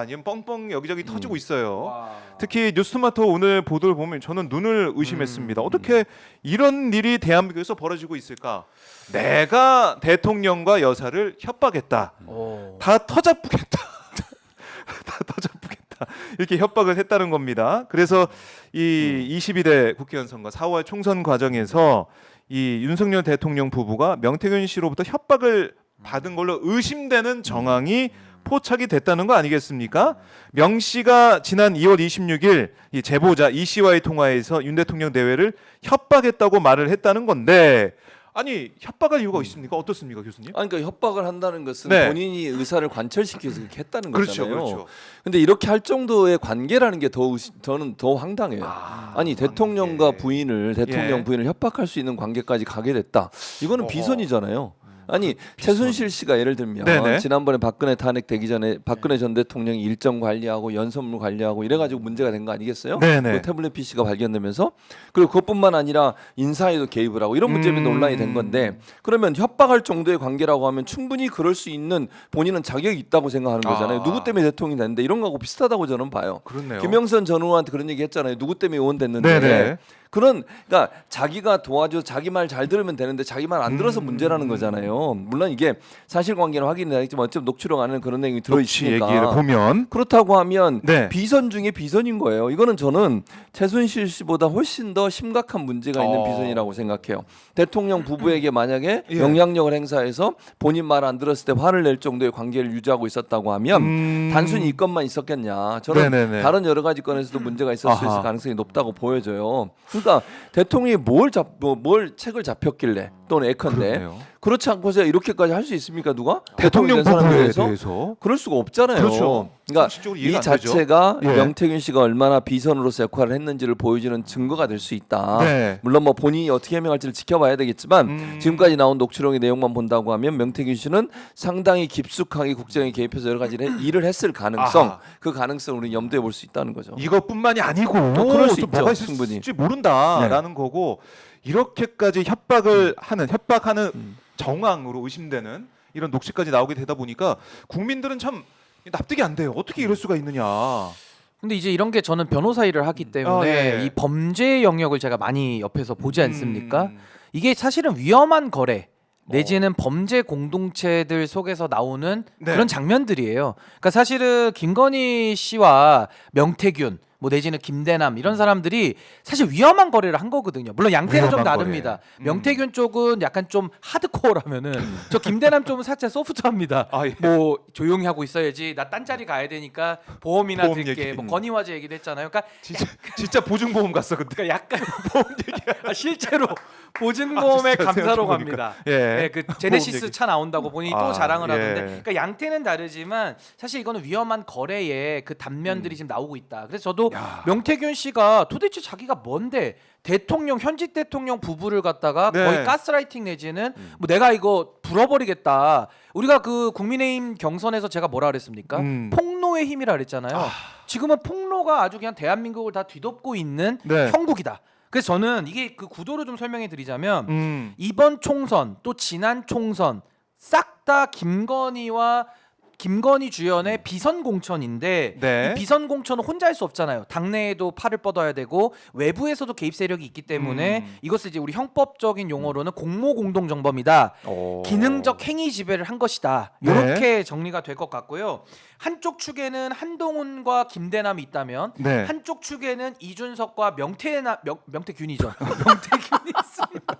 아니면 뻥뻥 여기저기 터지고 있어요. 와. 특히 뉴스토마토 오늘 보도를 보면 저는 눈을 의심했습니다. 어떻게 이런 일이 대한민국에서 벌어지고 있을까? 내가 대통령과 여사를 협박했다. 오. 다 터잡부겠다. 다 터잡부겠다. 이렇게 협박을 했다는 겁니다. 그래서 이 22대 국회의원 선거 4월 총선 과정에서 이 윤석열 대통령 부부가 명태균 씨로부터 협박을 받은 걸로 의심되는 정황이 포착이 됐다는 거 아니겠습니까? 명 씨가 지난 2월 26일 이 제보자 이 씨와의 통화에서 윤 대통령 대회를 협박했다고 말을 했다는 건데 아니 협박할 이유가 있습니까? 어떻습니까, 교수님? 아니, 그러니까 협박을 한다는 것은 네. 본인이 의사를 관철시켜서 그렇게 했다는 그렇죠, 거잖아요. 그렇죠. 근데 이렇게 할 정도의 관계라는 게 저는 더 황당해요. 아니 대통령과 관계. 부인을 대통령 예. 부인을 협박할 수 있는 관계까지 가게 됐다. 이거는 어허. 비선이잖아요. 아니 비선. 최순실 씨가 예를 들면 네네. 지난번에 박근혜 탄핵 되기 전에 박근혜 전 대통령이 일정 관리하고 연설문 관리하고 이래가지고 문제가 된 거 아니겠어요? 네네. 그 태블릿 PC가 발견되면서 그리고 그것뿐만 아니라 인사에도 개입을 하고 이런 문제 때문에 논란이 된 건데 그러면 협박할 정도의 관계라고 하면 충분히 그럴 수 있는 본인은 자격이 있다고 생각하는 거잖아요. 아. 누구 때문에 대통령이 됐는데 이런 거하고 비슷하다고 저는 봐요. 그렇네요. 김영선 전 의원한테 그런 얘기 했잖아요. 누구 때문에 의원 됐는데 네네. 그러니까 자기가 도와줘 자기 말 잘 들으면 되는데 자기 말 안 들어서 문제라는 거잖아요. 물론 이게 사실관계는 확인이 되겠지만 어차피 녹취록 안에는 그런 내용이 녹취 들어있으니까 얘기를 보면 그렇다고 하면 네. 비선 중에 비선인 거예요. 이거는 저는 최순실 씨보다 훨씬 더 심각한 문제가 있는 비선이라고 생각해요. 대통령 부부에게 만약에 예. 영향력을 행사해서 본인 말 안 들었을 때 화를 낼 정도의 관계를 유지하고 있었다고 하면 단순히 이 건만 있었겠냐. 저는 네네네. 다른 여러 가지 건에서도 문제가 있었을 아하. 가능성이 높다고 보여져요. 그러니까 대통령이 뭘 책을 잡혔길래 또는 예컨대 그렇네요. 그렇지 않고서 이렇게까지 할 수 있습니까 누가? 대통령 된 사람에 부부에 대해서? 대해서 그럴 수가 없잖아요. 그렇죠. 그러니까 상식적으로 이 이해가 안 되죠. 자체가 예. 명태균 씨가 얼마나 비선으로서 역할을 했는지를 보여주는 증거가 될 수 있다. 네. 물론 뭐 본인이 어떻게 해명할지를 지켜봐야 되겠지만 지금까지 나온 녹취록의 내용만 본다고 하면 명태균 씨는 상당히 깊숙하게 국정에 개입해서 여러 가지 일을 했을 가능성, 아하. 그 가능성을 우리 염두에 볼 수 있다는 거죠. 이것뿐만이 아니고 또 그럴 수 또 있죠, 뭐가 충분히. 있을지 모른다라는 거고 이렇게까지 협박하는 정황으로 의심되는 이런 녹취까지 나오게 되다 보니까 국민들은 참 납득이 안 돼요. 어떻게 이럴 수가 있느냐. 근데 이제 이런 게 저는 변호사 일을 하기 때문에 예. 이 범죄 영역을 제가 많이 옆에서 보지 않습니까? 음. 이게 사실은 위험한 거래 내지는 범죄 공동체들 속에서 나오는 네. 그런 장면들이에요. 그러니까 사실은 김건희 씨와 명태균 뭐 내지는 김대남 이런 사람들이 사실 위험한 거래를 한 거거든요. 물론 양태는 좀 위험한 다릅니다. 거래. 명태균 쪽은 약간 좀 하드코어라면은 저 김대남 쪽은 살짝 소프트합니다. 아, 예. 뭐 조용히 하고 있어야지. 나 딴 자리 가야 되니까 보험이나 보험 들게. 얘기. 뭐 건의화제 얘기도 했잖아요. 그러니까 진짜 보증보험 갔어 그때. 그러니까 약간 보험 얘기. 실제로 보증보험에 진짜 감사로 생각해보니까. 갑니다. 예. 네, 그 제네시스 보험 얘기. 차 나온다고 보니 또 아, 자랑을 예. 하던데. 그러니까 양태는 다르지만 사실 이거는 위험한 거래의 그 단면들이 지금 나오고 있다. 그래서 저도 야. 명태균 씨가 도대체 자기가 뭔데 대통령 현직 대통령 부부를 갖다가 네. 거의 가스라이팅 내지는 뭐 내가 이거 불어버리겠다. 우리가 그 국민의힘 경선에서 제가 뭐라 그랬습니까? 폭로의 힘이라 그랬잖아요. 지금은 폭로가 아주 그냥 대한민국을 다 뒤덮고 있는 네. 형국이다. 그래서 저는 이게 그 구도를 좀 설명해 드리자면 이번 총선 또 지난 총선 싹 다 김건희 주연의 비선 공천인데 네. 이 비선 공천은 혼자 할 수 없잖아요. 당내에도 팔을 뻗어야 되고 외부에서도 개입 세력이 있기 때문에 이것을 이제 우리 형법적인 용어로는 공모 공동 정범이다. 기능적 행위 지배를 한 것이다. 네. 이렇게 정리가 될 것 같고요. 한쪽 축에는 한동훈과 김대남이 있다면 네. 한쪽 축에는 이준석과 명태균이죠. 명태균이 있습니다.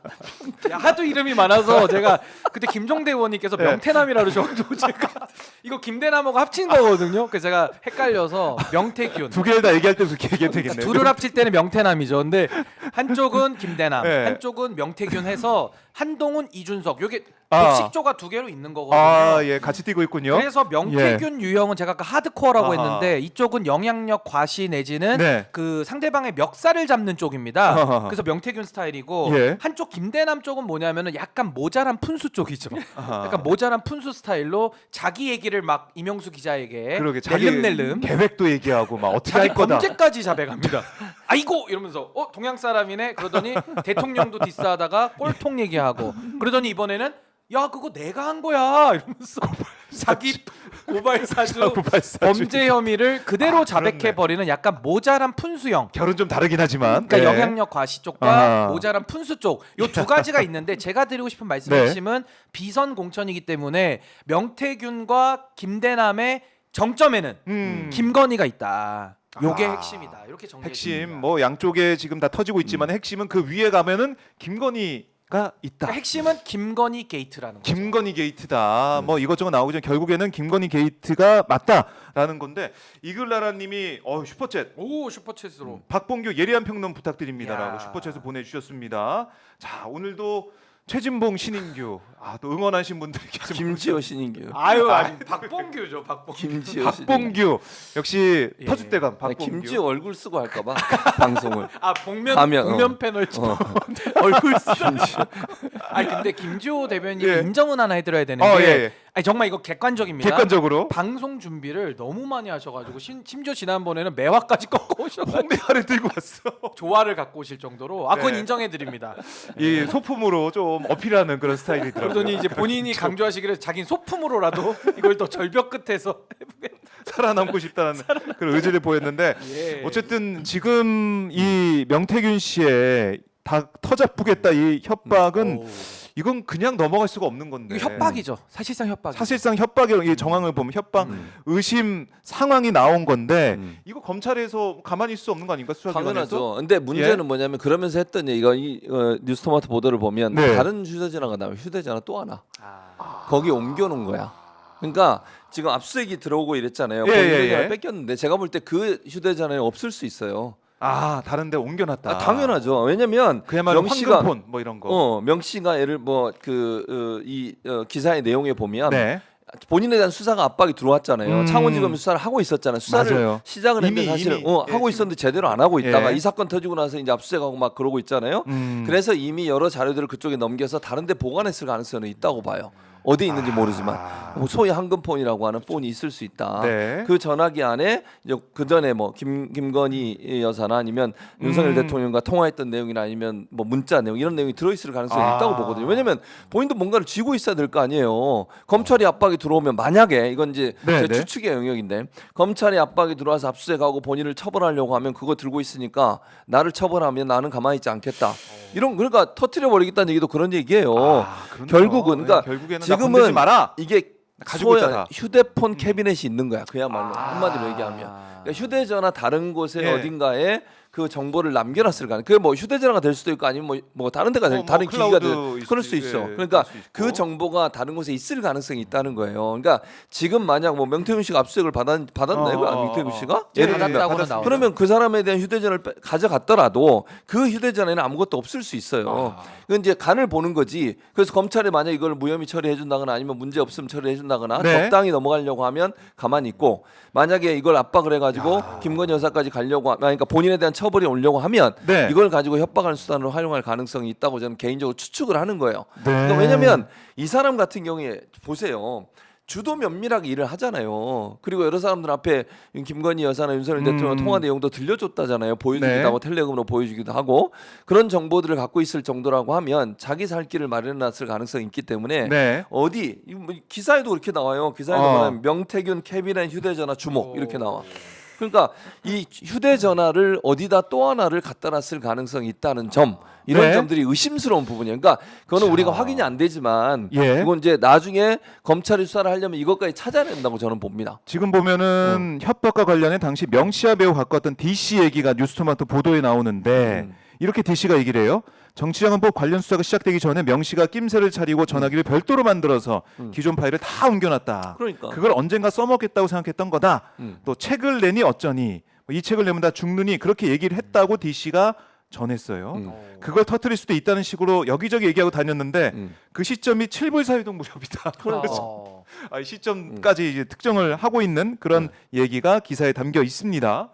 야, 하도 이름이 많아서 제가 그때 김종대 의원님께서 네. 명태남이라고 저도 제가 이거 김대남하고 합친 거거든요. 그래서 제가 헷갈려서 명태균. 두 개를 다 얘기할 때 그렇게 얘기해도 그러니까 되겠네요. 둘을 합칠 때는 명태남이죠. 근데 한쪽은 김대남, 네. 한쪽은 명태균 해서 한동훈, 이준석. 요게 아. 복식조가 두 개로 있는 거거든요. 아, 예, 같이 뛰고 있군요. 그래서 명태균 유형은 제가 아까 하드코어라고 아하. 했는데 이쪽은 영향력 과시 내지는 네. 그 상대방의 멱살을 잡는 쪽입니다. 아하. 그래서 명태균 스타일이고 예. 한쪽 김대남 쪽은 뭐냐면은 약간 모자란 푼수 쪽이죠. 아하. 약간 모자란 푼수 스타일로 자기 얘기를 막 이명수 기자에게 그러게 자기 낼름낼름 계획도 얘기하고 막 어떻게 자기 할 거다. 범죄까지 잡아갑니다. 아이고 이러면서 동양 사람이네 그러더니 대통령도 디스하다가 꼴통 얘기하고 그러더니 이번에는 야 그거 내가 한 거야 이러면서 사기 고발 사주 고발사주. 범죄 혐의를 그대로 아, 자백해 그렇네. 버리는 약간 모자란 푼수형. 결은 좀 다르긴 하지만. 그러니까 네. 영향력 과시 쪽과 아하. 모자란 푼수 쪽 요 두 가지가 있는데 제가 드리고 싶은 말씀 네. 핵심은 비선 공천이기 때문에 명태균과 김대남의 정점에는 김건희가 있다. 요게 아. 핵심이다. 이렇게 정리해 핵심 줍니다. 뭐 양쪽에 지금 다 터지고 있지만 핵심은 그 위에 가면은 김건희가 있다. 그러니까 핵심은 김건희 게이트라는 거죠. 김건희 게이트다. 뭐 이것저것 나오기 전 결국에는 김건희 게이트가 맞다라는 건데 이글나라님이 슈퍼챗 오 슈퍼챗으로 박봉규 예리한 평론 부탁드립니다라고 야. 슈퍼챗을 보내주셨습니다. 자 오늘도 최진봉 신인규 또 응원하신 분들이 계신 김지호 신인규. 아유 아니 박봉규죠 박봉규. 김지호 박봉규 역시 예. 터줏대감 아니, 박봉규. 김지호 얼굴 쓰고 할까봐 방송을. 아 복면 가면, 복면 패널처럼 얼굴 쓰. 김지호. 아니 근데 김지호 대변인 예. 인정은 하나 해드려야 되는 게 예. 아니 정말 이거 객관적입니다. 객관적으로 방송 준비를 너무 많이 하셔가지고 심지어 지난번에는 매화까지 꺾어 오셔가지고 홍대화를 들고 왔어. 조화를 갖고 오실 정도로 그건 네. 인정해드립니다. 이 소품으로 좀 어필하는 그런 스타일이더라고요. 그러더니 이제 본인이 강조하시기를 자긴 소품으로라도 이걸 더 절벽 끝에서 살아남고 싶다는 그런 의지를 보였는데 예. 어쨌든 지금 이 명태균 씨의 다 터잡부겠다 이 협박은 오. 이건 그냥 넘어갈 수가 없는 건데 이거 협박이죠. 사실상 협박. 사실상 협박의 이 정황을 보면 협박 의심 상황이 나온 건데 이거 검찰에서 가만히 있을 수 없는 거 아닌가 수사기관에서? 당연하죠. 근데 문제는 뭐냐면 그러면서 했던 얘기가 이 뉴스토마토 보도를 보면 네. 다른 휴대전화가 나오면 휴대전화 또 하나 아. 거기 옮겨놓은 거야. 그러니까 지금 압수수색이 들어오고 이랬잖아요. 예, 그 예, 휴대전화 예. 뺏겼는데 제가 볼 때 그 휴대전화에 없을 수 있어요. 다른데 옮겨놨다. 당연하죠. 왜냐면 그야말로 명 씨가 황금폰 뭐 이런 거. 명 씨가 예를 기사의 내용에 보면 네. 본인에 대한 수사가 압박이 들어왔잖아요. 창원지검이 수사를 하고 있었잖아요. 수사를 맞아요. 시작을 했는데 사실 이미, 하고 있었는데 제대로 안 하고 있다가 예. 이 사건 터지고 나서 이제 압수수색하고 막 그러고 있잖아요. 그래서 이미 여러 자료들을 그쪽에 넘겨서 다른데 보관했을 가능성은 있다고 봐요. 어디 있는지 모르지만 뭐 소위 황금폰이라고 하는 폰이 있을 수 있다. 네. 그 전화기 안에 이제 그 전에 뭐 김건희 여사나 아니면 윤석열 대통령과 통화했던 내용이나 아니면 뭐 문자 내용 이런 내용이 들어있을 가능성이 있다고 보거든요. 왜냐하면 본인도 뭔가를 쥐고 있어야 될 거 아니에요. 검찰이 압박이 들어오면 만약에 이건 이제 네, 제 네. 추측의 영역인데 검찰이 압박이 들어와서 압수수색하고 본인을 처벌하려고 하면 그거 들고 있으니까 나를 처벌하면 나는 가만히 있지 않겠다. 이런 그러니까 터트려 버리겠다는 얘기도 그런 얘기예요. 그렇네요. 결국은 그러니까 결국에는 나 건들지 지금은 마라. 이게 가지고 있다, 소위 다. 휴대폰 캐비넷이 있는 거야. 그야말로 한마디로 얘기하면 그러니까 휴대전화 다른 곳에 예. 어딘가에 그 정보를 남겨놨을 가능. 그게 뭐 휴대전화가 될 수도 있고 아니면 뭐 다른 데가 될 다른 기기가 될 그럴 수 있어. 그러니까 그럴 수 있고. 그 정보가 다른 곳에 있을 가능성이 있다는 거예요. 그러니까 지금 만약 뭐 명태균 씨가 압수수색을 받았나요? 명태균 씨가 예, 예를 들면 받았다고는 나오죠. 그러면 그 사람에 대한 휴대전화를 가져갔더라도 그 휴대전화에는 아무것도 없을 수 있어요. 그건 이제 간을 보는 거지. 그래서 검찰이 만약 이걸 무혐의 처리해 준다거나 아니면 문제 없으면 처리해 준다거나 네. 적당히 넘어가려고 하면 가만히 있고 만약에 이걸 압박을 해가지고 김건희 여사까지 가려고 그러니까 본인에 대한 처벌이 오려고 하면 네. 이걸 가지고 협박하는 수단으로 활용할 가능성이 있다고 저는 개인적으로 추측을 하는 거예요. 네. 그러니까 왜냐하면 이 사람 같은 경우에 보세요. 주도 면밀하게 일을 하잖아요. 그리고 여러 사람들 앞에 김건희 여사나 윤석열 대통령 통화 내용도 들려줬다잖아요. 보여주기도 네. 하고 텔레그램으로 보여주기도 하고 그런 정보들을 갖고 있을 정도라고 하면 자기 살 길을 마련해놨을 가능성이 있기 때문에 네. 어디 이거 뭐 기사에도 그렇게 나와요. 기사에도 뭐냐면 명태균 캐비넷 휴대전화 주목 이렇게 나와. 그러니까 이 휴대전화를 어디다 또 하나를 갖다 놨을 가능성이 있다는 점 이런 네. 점들이 의심스러운 부분이에요. 그러니까 그거는 우리가 확인이 안 되지만 예. 그건 이제 나중에 검찰이 수사를 하려면 이것까지 찾아낸다고 저는 봅니다. 지금 보면은 협박과 관련해 당시 명시와 매우 가까웠던 DC 얘기가 뉴스토마토 보도에 나오는데 이렇게 DC가 얘기를 해요. 정치자금법 관련 수사가 시작되기 전에 명시가 낌새를 차리고 전화기를 별도로 만들어서 기존 파일을 다 옮겨놨다. 그러니까. 그걸 언젠가 써먹겠다고 생각했던 거다. 또 책을 내니 어쩌니 이 책을 내면 다 죽느니 그렇게 얘기를 했다고 DC가 전했어요. 그걸 터뜨릴 수도 있다는 식으로 여기저기 얘기하고 다녔는데 그 시점이 7불 사유동 무렵이다. 그렇죠. 이 시점까지 이제 특정을 하고 있는 그런 얘기가 기사에 담겨 있습니다.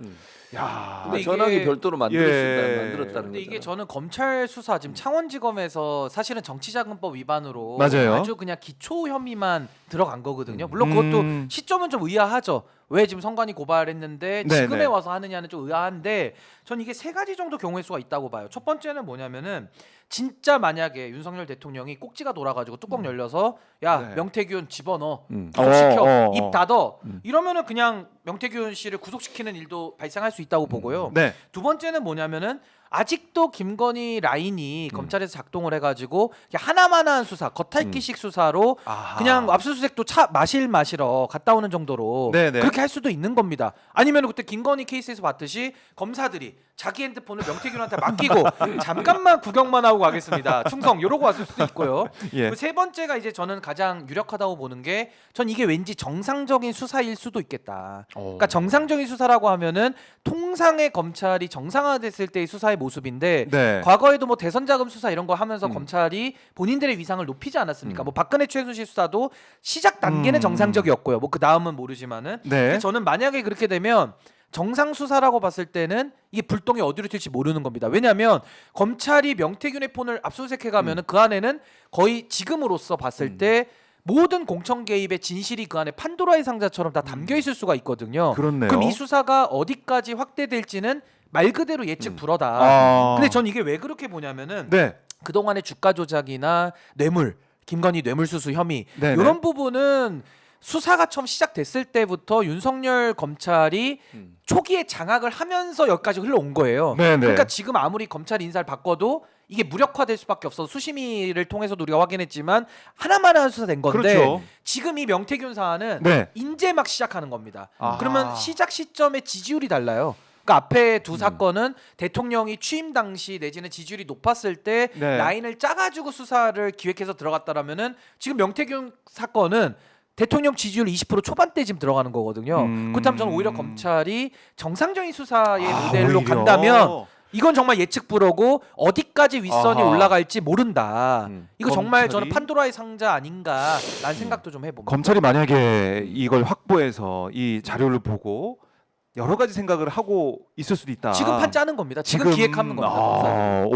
야. 근데 이게- 전화기 별도로 예. 만들었다는 근데 이게 거잖아요. 저는 검찰 수사 지금 창원지검에서 사실은 정치자금법 위반으로 맞아요. 아주 그냥 기초 혐의만 들어간 거거든요. 물론 그것도 시점은 좀 의아하죠. 왜 지금 성관이 고발했는데 네, 지금에 네. 와서 하느냐는 좀 의아한데 전 이게 세 가지 정도 경우의 수가 있다고 봐요. 첫 번째는 뭐냐면은 진짜 만약에 윤석열 대통령이 꼭지가 돌아가지고 뚜껑 열려서 야 네. 명태균 집어넣어 음. 구속시켜 입 닫어 이러면은 그냥 명태균 씨를 구속시키는 일도 발생할 수 있다고 보고요. 네. 두 번째는 뭐냐면은 아직도 김건희 라인이 검찰에서 작동을 해가지고 그냥 하나만한 수사, 겉핥기식 수사로 아하. 그냥 압수수색도 마시러 갔다 오는 정도로 네네. 그렇게 할 수도 있는 겁니다. 아니면 그때 김건희 케이스에서 봤듯이 검사들이 자기 핸드폰을 명태균한테 맡기고 잠깐만 구경만 하고 가겠습니다. 충성 이러고 왔을 수도 있고요. 예. 그세 번째가 이제 저는 가장 유력하다고 보는 게 전 이게 왠지 정상적인 수사일 수도 있겠다. 그러니까 정상적인 수사라고 하면은 통상의 검찰이 정상화됐을 때의 수사의 모습인데 네. 과거에도 뭐 대선 자금 수사 이런 거 하면서 검찰이 본인들의 위상을 높이지 않았습니까? 뭐 박근혜 최순실 수사도 시작 단계는 정상적이었고요. 뭐 그 다음은 모르지만은 네. 근데 저는 만약에 그렇게 되면 정상 수사라고 봤을 때는 이게 불똥이 어디로 튈지 모르는 겁니다. 왜냐하면 검찰이 명태균의 폰을 압수수색해 가면은 그 안에는 거의 지금으로서 봤을 때 모든 공천 개입의 진실이 그 안에 판도라의 상자처럼 다 담겨 있을 수가 있거든요. 그렇네요. 그럼 이 수사가 어디까지 확대될지는 말 그대로 예측 불허다. 아. 근데 전 이게 왜 그렇게 보냐면은 네. 그동안의 주가 조작이나 뇌물, 김건희 뇌물수수 혐의 네네. 이런 부분은 수사가 처음 시작됐을 때부터 윤석열 검찰이 초기에 장악을 하면서 여기까지 흘러온 거예요. 네네. 그러니까 지금 아무리 검찰 인사를 바꿔도 이게 무력화될 수밖에 없어서 수심위를 통해서도 우리가 확인했지만 하나만한 수사된 건데 그렇죠. 지금 이 명태균 사안은 네. 이제 막 시작하는 겁니다. 아하. 그러면 시작 시점의 지지율이 달라요. 그러니까 앞에 두 사건은 대통령이 취임 당시 내지는 지지율이 높았을 때 네. 라인을 짜가지고 수사를 기획해서 들어갔다라면은 지금 명태균 사건은 대통령 지지율 20% 초반대 지금 들어가는 거거든요. 그렇다면 저는 오히려 검찰이 정상적인 수사의 모델로 오히려. 간다면 이건 정말 예측 불허고 어디까지 윗선이 아하. 올라갈지 모른다. 이거 정말 검찰이- 저는 판도라의 상자 아닌가라는 생각도 좀 해봅니다. 검찰이 만약에 이걸 확보해서 이 자료를 보고 여러 가지 생각을 하고 있을 수도 있다. 지금 판 짜는 겁니다. 지금 기획하는 겁니다. 검사들이. 아, 오.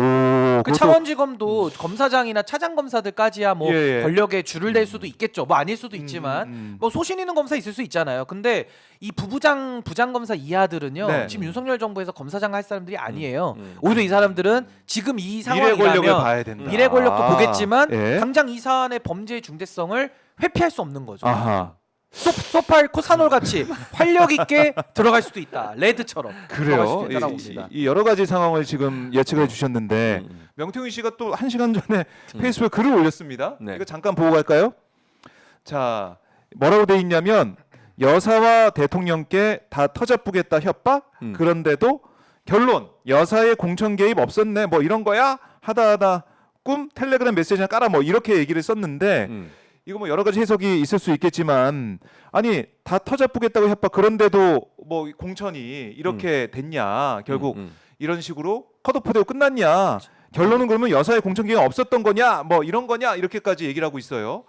그 그것도- 창원지검도 검사장이나 차장 검사들까지야 뭐 예, 예. 권력에 줄을 댈 수도 있겠죠. 뭐 아닐 수도 있지만 뭐 소신 있는 검사 있을 수 있잖아요. 근데 이 부장 검사 이하들은요. 네. 지금 윤석열 정부에서 검사장 할 사람들이 아니에요. 오히려 이 사람들은 지금 이 미래 권력을 상황이라면 봐야 된다. 미래 권력도 보겠지만 예. 당장 이 사안의 범죄의 중대성을 회피할 수 없는 거죠. 아하. 소팔 코사놀 같이 활력 있게 들어갈 수도 있다. 레드처럼 들어갈 수도 그래요. 있다고 봅니다. 이 여러 가지 상황을 지금 예측해 주셨는데 명태균 씨가 또 1시간 전에 페이스북에 글을 올렸습니다. 네. 이거 잠깐 보고 갈까요? 자, 뭐라고 돼 있냐면 여사와 대통령께 다 터잡부겠다 협박. 그런데도 결론 여사의 공천 개입 없었네. 뭐 이런 거야? 하다 꿈 텔레그램 메시지나 깔아 뭐 이렇게 얘기를 썼는데 이거 뭐 여러 가지 해석이 있을 수 있겠지만 아니 다 터잡부겠다고 협박 그런데도 뭐 공천이 이렇게 됐냐 결국 이런 식으로 컷오프되고 끝났냐 결론은 그러면 여사의 공천 기회가 없었던 거냐 뭐 이런 거냐 이렇게까지 얘기를 하고 있어요.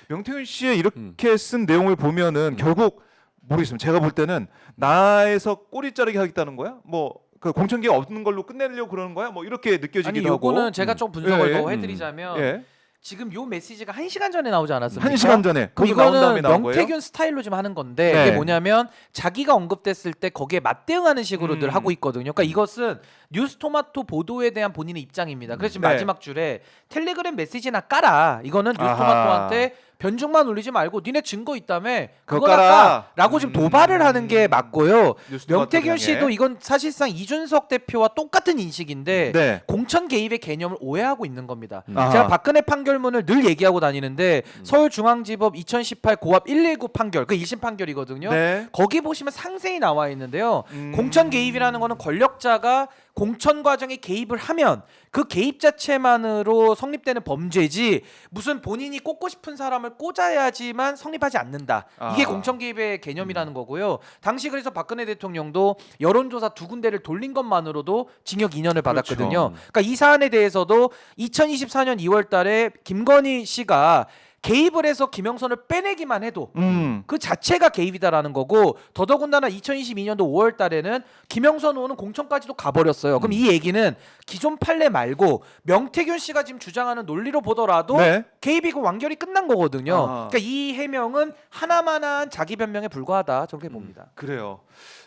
명태균 씨의 이렇게 쓴 내용을 보면은 결국 모르겠습니다. 제가 볼 때는 나에서 꼬리 자르기 하겠다는 거야? 뭐 그 공천 기회가 없는 걸로 끝내려고 그러는 거야? 뭐 이렇게 느껴지기도 아니 하고. 요거는 제가 좀 분석을 예, 더 해드리자면 예. 지금 요 메시지가 1시간 전에 나오지 않았습니까? 1시간 전에 그럼 거기 나온 다음에 이거는 나온 거예요? 명태균 스타일로 지금 하는 건데 네. 이게 뭐냐면 자기가 언급됐을 때 거기에 맞대응하는 식으로 늘 하고 있거든요. 그러니까 이것은 뉴스토마토 보도에 대한 본인의 입장입니다. 그래서 지금 네. 마지막 줄에 텔레그램 메시지나 깔아. 이거는 뉴스토마토한테 변죽만 올리지 말고 니네 증거 있다며 그거 그거나 깔아. 까라고 지금 도발을 하는 게 맞고요. 뉴스토마토 명태균 향해. 씨도 이건 사실상 이준석 대표와 똑같은 인식인데 네. 공천 개입의 개념을 오해하고 있는 겁니다. 아하. 제가 박근혜 판결문을 늘 얘기하고 다니는데 서울중앙지법 2018 고압 119 판결 그 1심 판결이거든요. 네. 거기 보시면 상세히 나와 있는데요. 공천 개입이라는 거는 권력자가 공천 과정에 개입을 하면 그 개입 자체만으로 성립되는 범죄지 무슨 본인이 꽂고 싶은 사람을 꽂아야지만 성립하지 않는다. 이게 아. 공천 개입의 개념이라는 거고요. 당시 그래서 박근혜 대통령도 여론조사 2군데를 돌린 것만으로도 징역 2년을 받았거든요. 그러니까 이 사안에 대해서도 2024년 2월 달에 김건희 씨가 개입을 해서 김영선을 빼내기만 해도 음. 그 자체가 개입이다라는 거고 더더군다나 2022년도 5월 달에는 김영선 의원은 공천까지도 가버렸어요. 그럼 이 얘기는 기존 판례 말고 명태균 씨가 지금 주장하는 논리로 보더라도 네. 개입이고 완결이 끝난 거거든요. 아하. 그러니까 이 해명은 하나만한 자기 변명에 불과하다 저렇게 봅니다. 그래요.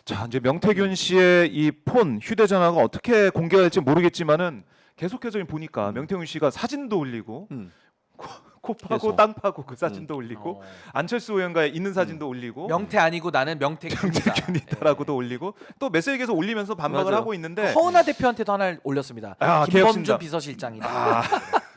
자, 이제 명태균 씨의 이 폰 휴대전화가 어떻게 공개될지 모르겠지만은 계속해서 보니까 명태균 씨가 사진도 올리고 코 파고 계속. 땅 파고 그 사진도 올리고 안철수 의원과 있는 사진도 올리고 명태 아니고 나는 명태균이다. 명태균이다라고도 올리고 또 메시지 계속 올리면서 반박을 맞아요. 하고 있는데 허은하 대표한테도 하나 올렸습니다. 아, 김범준 개혁신당. 비서실장이다. 아,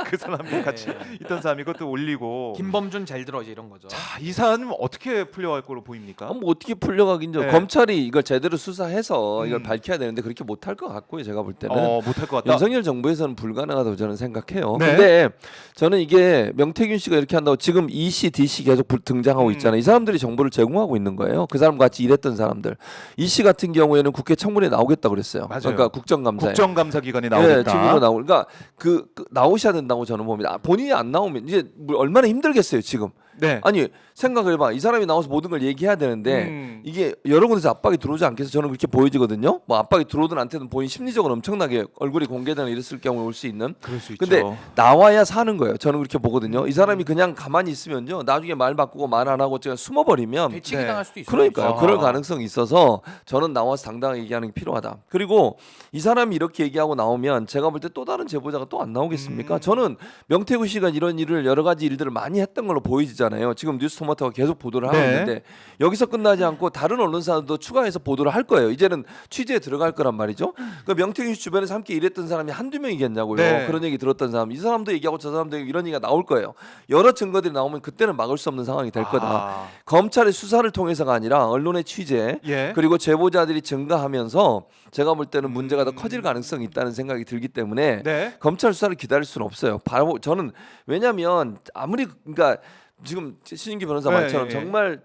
그 사람이 같이 있던 사람이 그것도 올리고 김범준 잘 들어 이제 이런 거죠. 자, 이 사안은 어떻게 풀려갈 거로 보입니까? 뭐 어떻게 풀려가긴요. 네. 검찰이 이걸 제대로 수사해서 이걸 음. 밝혀야 되는데 그렇게 못할 것 같고요. 제가 볼 때는 못할 것 같다. 윤석열 정부에서는 불가능하다고 저는 생각해요. 네. 근데 저는 이게 명태균 씨가 이렇게 한다고 지금 E 씨, D 씨 계속 등장하고 있잖아요. 이 사람들이 정보를 제공하고 있는 거예요. 그 사람 같이 일했던 사람들. E 씨 같은 경우에는 국회 청문회 나오겠다 그랬어요. 맞아요. 그러니까 국정감사에. 국정감사 기관이 나오겠다. 네, 증인으로 나오. 그러니까 그 나오셔야 된다고 저는 봅니다. 본인이 안 나오면 이제 얼마나 힘들겠어요 지금. 네. 아니 생각을 해봐. 이 사람이 나와서 모든 걸 얘기해야 되는데 이게 여러 군데서 압박이 들어오지 않겠어? 저는 그렇게 보여지거든요. 뭐 압박이 들어오든 않든 본인 심리적으로 엄청나게 얼굴이 공개되는 이랬을 경우에 올 수 있는. 그럴 수 있죠. 근데 나와야 사는 거예요. 저는 그렇게 보거든요. 이 사람이 그냥 가만히 있으면요. 나중에 말 바꾸고 말 안 하고 그냥 숨어버리면 배치기 네. 당할 수도 있어요. 그러니까요. 아. 그럴 가능성이 있어서 저는 나와서 당당하게 얘기하는 게 필요하다. 그리고 이 사람이 이렇게 얘기하고 나오면 제가 볼 때 또 다른 제보자가 또 안 나오겠습니까? 저는 명태구 씨가 이런 일을 여러 가지 일들을 많이 했던 걸로 보이지잖아요. 지금 뉴스토마토가 계속 보도를 하고 네. 있는데 여기서 끝나지 않고 다른 언론사들도 추가해서 보도를 할 거예요. 이제는 취재에 들어갈 거란 말이죠. 그 명태균 씨 주변에서 함께 일했던 사람이 한두 명이겠냐고요. 네. 그런 얘기 들었던 사람. 이 사람도 얘기하고 저 사람도 얘기하고 이런 얘기가 나올 거예요. 여러 증거들이 나오면 그때는 막을 수 없는 상황이 될 거다. 아. 검찰의 수사를 통해서가 아니라 언론의 취재 예. 그리고 제보자들이 증가하면서 제가 볼 때는 문제가 더 커질 가능성이 있다는 생각이 들기 때문에 네. 검찰 수사를 기다릴 수는 없어요. 바로 저는 왜냐하면 아무리 그러니까 지금 신인기 변호사 네, 말처럼 예. 정말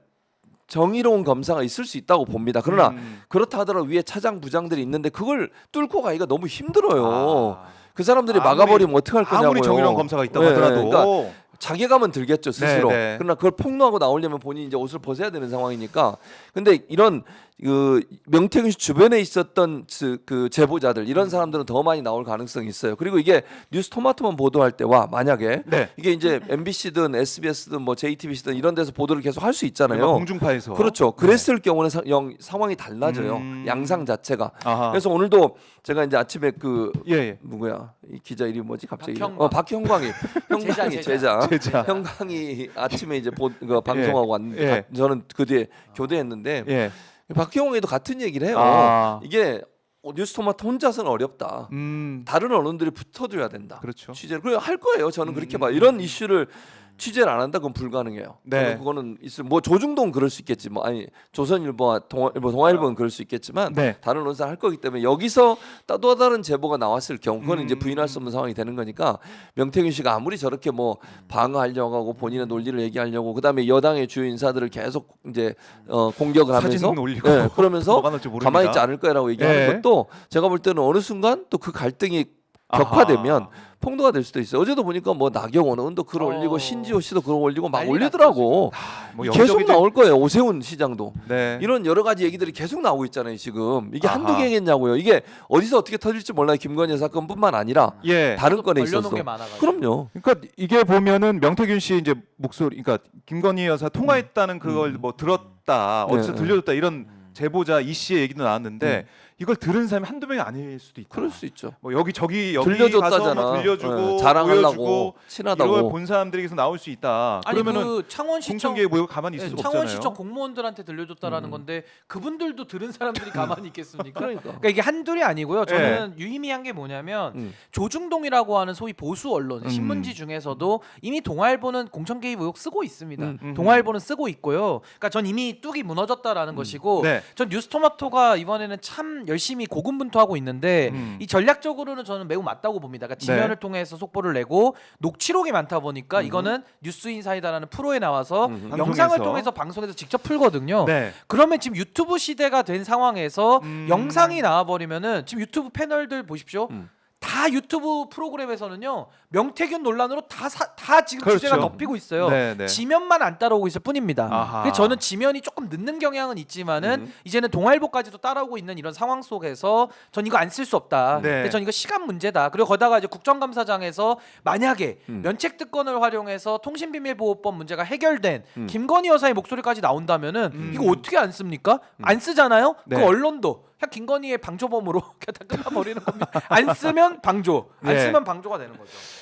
정의로운 검사가 있을 수 있다고 봅니다. 그러나 음. 그렇다 하더라도 위에 차장 부장들이 있는데 그걸 뚫고 가기가 너무 힘들어요. 아. 그 사람들이 아무리- 막아버리면 어떡할 거냐고요. 아무리 정의로운 검사가 있다고 네, 하더라도 그러니까 자괴감은 들겠죠 스스로. 네, 네. 그러나 그걸 폭로하고 나오려면 본인이 이제 옷을 벗어야 되는 상황이니까. 근데 이런 그 명태균 씨 주변에 있었던 그 제보자들 이런 사람들은 더 많이 나올 가능성이 있어요. 그리고 이게 뉴스토마토만 보도할 때와 만약에 네. 이게 이제 MBC든 SBS든 뭐 JTBC든 이런 데서 보도를 계속 할 수 있잖아요. 공중파에서 그렇죠. 그랬을 경우는 상황이 달라져요. 양상 자체가. 아하. 그래서 오늘도 제가 이제 아침에 그 예, 예. 누구야 이 기자 이름이 뭐지 갑자기 박형광. 박형광이 형광이 제자. 제자. 형광이 아침에 이제 방송하고 왔는데 예. 저는 그 뒤에 교대했는데 예. 박형광이도 같은 얘기를 해요. 아. 이게 뉴스토마토 혼자서는 어렵다. 다른 언론들이 붙어줘야 된다. 그렇죠. 취재를 그래 할 거예요. 저는 그렇게 봐요. 이런 이슈를 취재를 안 한다 그건 불가능해요. 네. 저는 그거는 있을 뭐 조중동 그럴 수 있겠지 뭐 아니 조선일보와 동아일보는 그럴 수 있겠지만 네. 다른 언론사 할 거기 때문에 여기서 또 다른 제보가 나왔을 경우 그거는 이제 부인할 수 없는 상황이 되는 거니까 명태균 씨가 아무리 저렇게 뭐 방어하려고 하고 본인의 논리를 얘기하려고 그다음에 여당의 주요 인사들을 계속 이제 공격을 하면서 사진 올리고 네, 그러면서 뭐가 나올지 모릅니다. 가만히 있지 않을 거라고 얘기하는 네. 것도 제가 볼 때는 어느 순간 또 그 갈등이 격화되면 폭로가 될 수도 있어요. 어제도 보니까 뭐 나경원 의원도 글 올리고 신지호 씨도 글 올리고 막 난리 올리더라고. 뭐 계속 여기저기 나올 거예요. 오세훈 시장도. 네. 이런 여러 가지 얘기들이 계속 나오고 있잖아요. 지금 이게 아하. 한두 개겠냐고요. 이게 어디서 어떻게 터질지 몰라요. 김건희 사건뿐만 아니라 예. 다른 건에 걸려놓은 있어서. 게 많아가지고. 그럼요. 그러니까 이게 보면은 명태균 씨 이제 목소리, 그러니까 김건희 여사 통화했다는 그걸 뭐 들었다, 어디서 네. 들려줬다 이런 제보자 이 씨의 얘기도 나왔는데 이걸 들은 사람이 한두 명이 아닐 수도 있다. 그럴 수 있죠. 뭐 여기 저기 가서 들려줬다잖아. 뭐 들려주고 네, 자랑하려고 보여주고 친하다고. 이걸 본 사람들에게서 나올 수 있다. 아니 그러면은 그 창원시청 공천계에 뭐 가만히 있을 수가 창원시청 없잖아요. 공무원들한테 들려줬다라는 건데 그분들도 들은 사람들이 가만히 있겠습니까? 그러니까. 그러니까 이게 한둘이 아니고요. 저는 유의미한 게 뭐냐면 조중동이라고 하는 소위 보수 언론 신문지 중에서도 이미 동아일보는 공천 개입 의혹 쓰고 있습니다. 동아일보는 쓰고 있고요. 그러니까 전 이미 뚝이 무너졌다라는 것이고, 네. 전 뉴스토마토가 이번에는 참 열심히 고군분투하고 있는데 이 전략적으로는 저는 매우 맞다고 봅니다. 그러니까 지면을 네. 통해서 속보를 내고 녹취록이 많다 보니까 이거는 뉴스인사이다라는 프로에 나와서 영상을 방송에서. 통해서 방송에서 직접 풀거든요. 네. 그러면 지금 유튜브 시대가 된 상황에서 영상이 나와버리면은 지금 유튜브 패널들 보십시오. 다 유튜브 프로그램에서는요 명태균 논란으로 다 지금 그렇죠. 주제가 덮이고 있어요. 네, 네. 지면만 안 따라오고 있을 뿐입니다. 아하. 그래서 저는 지면이 조금 늦는 경향은 있지만은 이제는 동아일보까지도 따라오고 있는 이런 상황 속에서 전 이거 안 쓸 수 없다. 네. 근데 전 이거 시간 문제다. 그리고 거다가 이제 국정감사장에서 만약에 면책특권을 활용해서 통신비밀보호법 문제가 해결된 김건희 여사의 목소리까지 나온다면은 이거 어떻게 안 씁니까? 안 쓰잖아요. 네. 그 언론도 그냥 김건희의 방조범으로 그냥 다 끝나버리는 겁니다. 안 쓰면 방조, 안 네. 쓰면 방조가 되는 거죠.